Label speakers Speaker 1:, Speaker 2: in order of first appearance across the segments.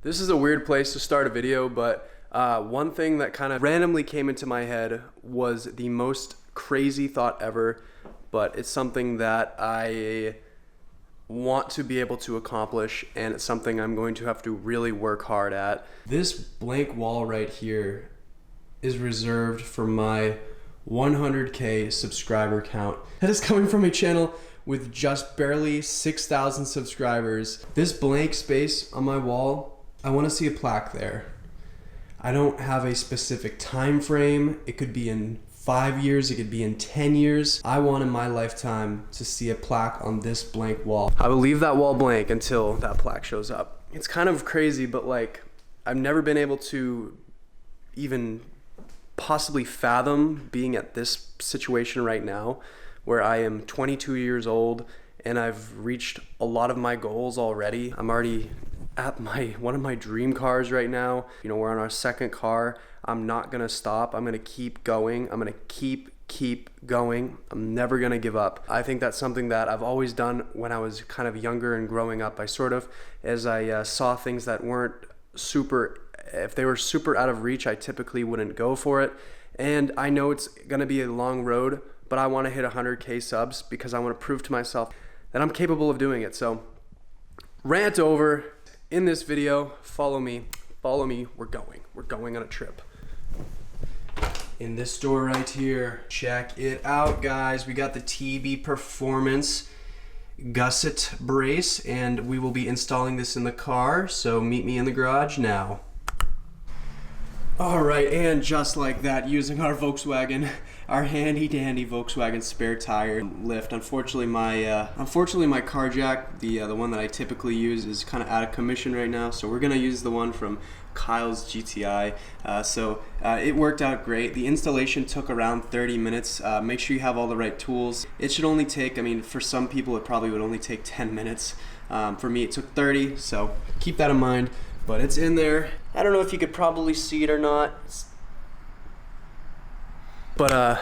Speaker 1: This is a weird place to start a video, but one thing that kind of randomly came into my head was the most crazy thought ever, but it's something that I want to be able to accomplish, and it's something I'm going to have to really work hard at. This blank wall right here is reserved for my 100K subscriber count. That is coming from a channel with just barely 6,000 subscribers. This blank space on my wall, I want to see a plaque there. I don't have a specific time frame. It could be in 5 years, it could be in 10 years. I want in my lifetime to see a plaque on this blank wall. I will leave that wall blank until that plaque shows up. It's kind of crazy, but like, I've never been able to even possibly fathom being at this situation right now, where I am 22 years old and I've reached a lot of my goals already. I'm already at one of my dream cars right now. You know, we're on our second car. I'm not gonna stop. I'm gonna keep going. I'm gonna keep going. I'm never gonna give up. I think that's something that I've always done when I was kind of younger and growing up. I saw things that weren't super, if they were super out of reach, I typically wouldn't go for it. And I know it's gonna be a long road, but I wanna hit 100K subs because I wanna prove to myself that I'm capable of doing it. So, rant over. In this video, follow me, we're going on a trip. In this store right here, check it out guys, we got the TV Performance Gusset brace and we will be installing this in the car, so meet me in the garage now. All right, and just like that, using our Volkswagen, our handy dandy Volkswagen spare tire lift. Unfortunately, my car jack, the one that I typically use, is kind of out of commission right now. So we're gonna use the one from Kyle's GTI. It worked out great. The installation took around 30 minutes. Make sure you have all the right tools. It should only take, I mean, for some people it probably would only take 10 minutes. For me, it took 30. So keep that in mind. But it's in there. I don't know if you could probably see it or not. But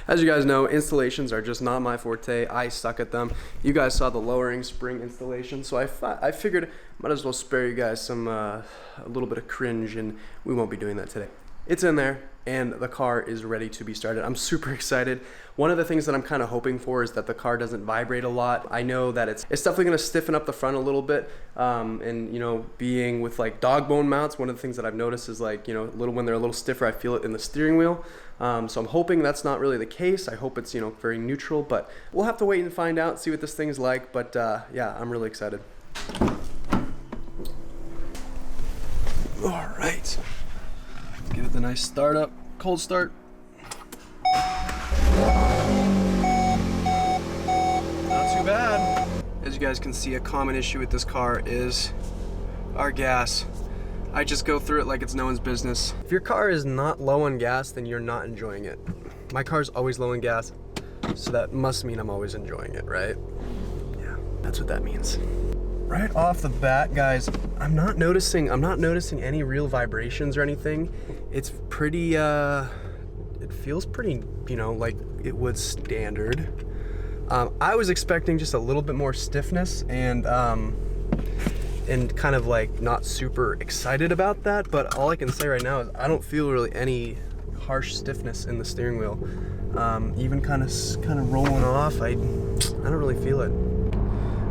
Speaker 1: as you guys know, installations are just not my forte. I suck at them. You guys saw the lowering spring installation, so I figured I might as well spare you guys some a little bit of cringe, and we won't be doing that today. It's in there, and the car is ready to be started. I'm super excited. One of the things that I'm kind of hoping for is that the car doesn't vibrate a lot. I know that it's definitely going to stiffen up the front a little bit, and you know, being with like dog bone mounts, one of the things that I've noticed is like, you know, when they're a little stiffer, I feel it in the steering wheel. So I'm hoping that's not really the case. I hope it's, you know, very neutral, but we'll have to wait and find out, see what this thing's like. But yeah, I'm really excited. All right. Give it the nice start up, cold start. Not too bad. As you guys can see, a common issue with this car is our gas. I just go through it like it's no one's business. If your car is not low on gas, then you're not enjoying it. My car's always low on gas, so that must mean I'm always enjoying it, right? Yeah, that's what that means. Right off the bat, guys, I'm not noticing any real vibrations or anything. It's pretty, it feels pretty, you know, like it would standard. I was expecting just a little bit more stiffness and kind of like not super excited about that, but all I can say right now is I don't feel really any harsh stiffness in the steering wheel. Even kind of rolling off, I don't really feel it.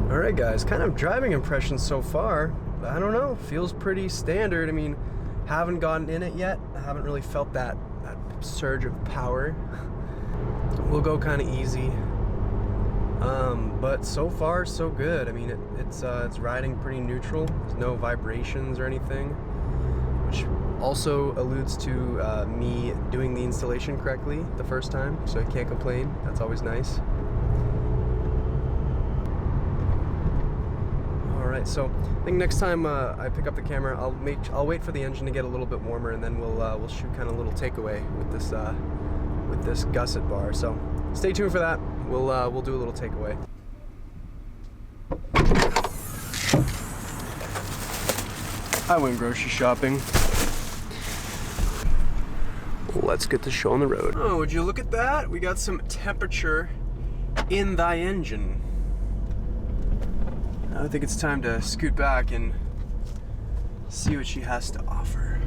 Speaker 1: All right, guys, kind of driving impressions so far. I don't know, feels pretty standard. I mean, haven't gotten in it yet. I haven't really felt that surge of power. We'll go kind of easy. But so far, so good. I mean, it's riding pretty neutral. There's no vibrations or anything, which also alludes to me doing the installation correctly the first time, so I can't complain. That's always nice. Alright, so I think next time I pick up the camera, I'll wait for the engine to get a little bit warmer, and then we'll shoot kind of a little takeaway with this gusset bar. So stay tuned for that. We'll do a little takeaway. I went grocery shopping. Let's get the show on the road. Oh, would you look at that? We got some temperature in thy engine. I think it's time to scoot back and see what she has to offer.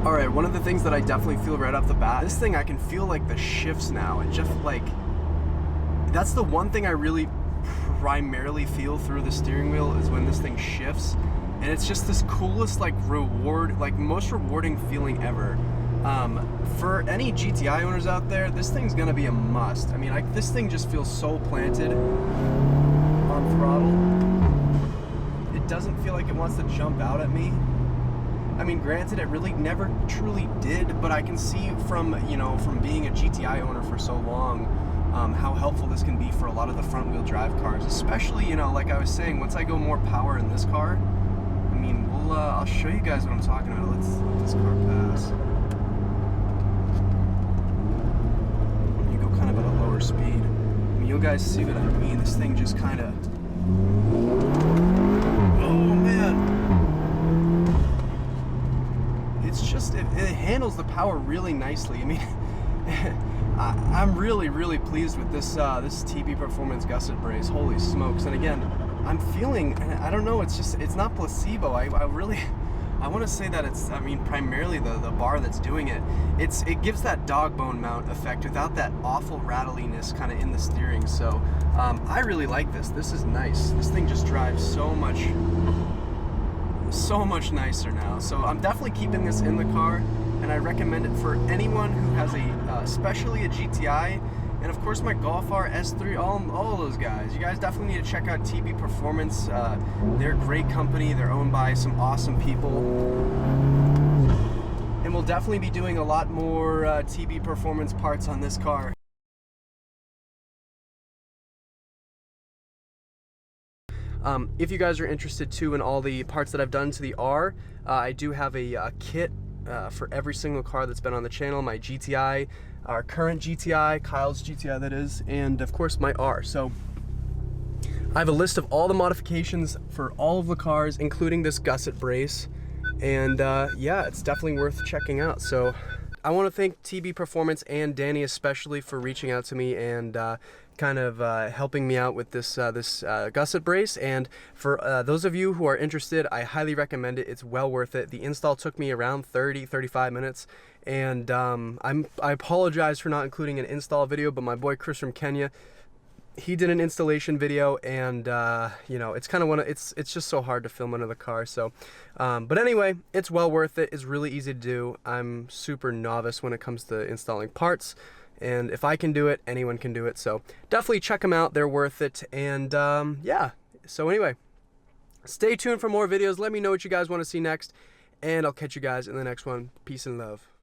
Speaker 1: Alright, one of the things that I definitely feel right off the bat, this thing I can feel like the shifts now. It just like, that's the one thing I really primarily feel through the steering wheel is when this thing shifts. And it's just this coolest like most rewarding feeling ever. For any GTI owners out there, this thing's gonna be a must. I mean, this thing just feels so planted on throttle. It doesn't feel like it wants to jump out at me. I mean, granted, it really never truly did, but I can see from being a GTI owner for so long, how helpful this can be for a lot of the front wheel drive cars, especially, like I was saying, once I go more power in this car, I mean, I'll show you guys what I'm talking about. Let's let this car pass. When you go kind of at a lower speed, I mean, you guys see what I mean. This thing just kind of, oh man. It's just, it handles the power really nicely. I mean, I'm really pleased with this this TB Performance Gusset brace. Holy smokes. And again, I'm feeling, I don't know, it's not placebo. I want to say that it's, I mean, primarily the bar that's doing it. It gives that dog bone mount effect without that awful rattliness kind of in the steering. So I really like this. This is nice. This thing just drives so much nicer now. So I'm definitely keeping this in the car, and I recommend it for anyone who has especially a GTI, and of course my Golf R S3, all of those guys. You guys definitely need to check out TB Performance. They're a great company. They're owned by some awesome people, and we'll definitely be doing a lot more TB Performance parts on this car. If you guys are interested too in all the parts that I've done to the R, I do have a kit for every single car that's been on the channel. My GTI, our current GTI, Kyle's GTI that is, and of course my R. So I have a list of all the modifications for all of the cars, including this gusset brace, and yeah, it's definitely worth checking out. So I want to thank TB Performance and Danny especially for reaching out to me and kind of helping me out with this gusset brace. And for those of you who are interested, I highly recommend it. It's well worth it. The install took me around 35 minutes, and I apologize for not including an install video, but my boy Chris from Kenya, he did an installation video, and it's kind of it's just so hard to film under the car. So but anyway, it's well worth it. It's really easy to do. I'm super novice when it comes to installing parts, and if I can do it, anyone can do it. So definitely check them out. They're worth it. And yeah, so anyway, stay tuned for more videos. Let me know what you guys want to see next, and I'll catch you guys in the next one. Peace and love.